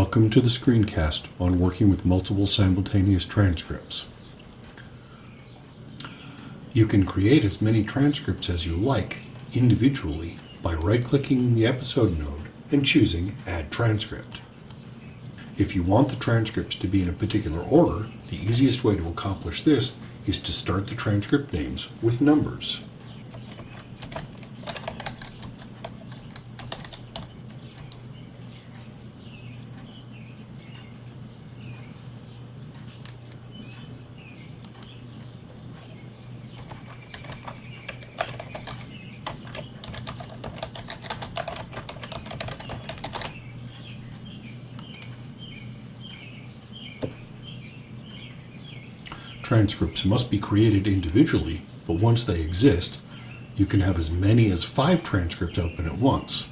Welcome to the ScreenCast on working with multiple simultaneous transcripts. You can create as many transcripts as you like individually by right-clicking the episode node and choosing Add Transcript. If you want the transcripts to be in a particular order, the easiest way to accomplish this is to start the transcript names with numbers. Transcripts must be created individually, but once they exist, you can have as many as 5 transcripts open at once.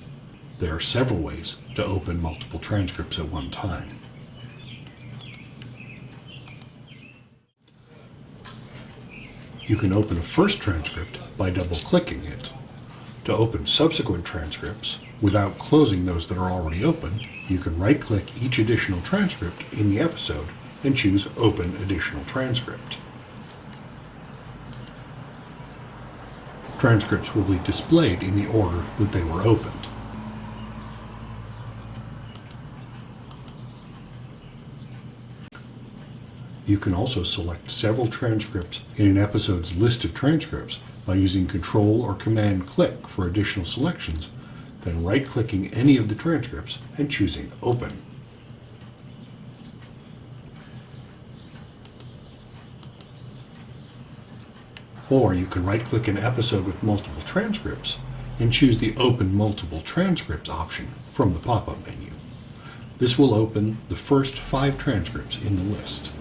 There are several ways to open multiple transcripts at one time. You can open a first transcript by double-clicking it. To open subsequent transcripts, without closing those that are already open, you can right-click each additional transcript in the episode and choose Open Additional Transcript. Transcripts will be displayed in the order that they were opened. You can also select several transcripts in an episode's list of transcripts by using Control or Command-click for additional selections, then right-clicking any of the transcripts and choosing Open. Or you can right-click an episode with multiple transcripts and choose the Open Multiple Transcripts option from the pop-up menu. This will open the first 5 transcripts in the list.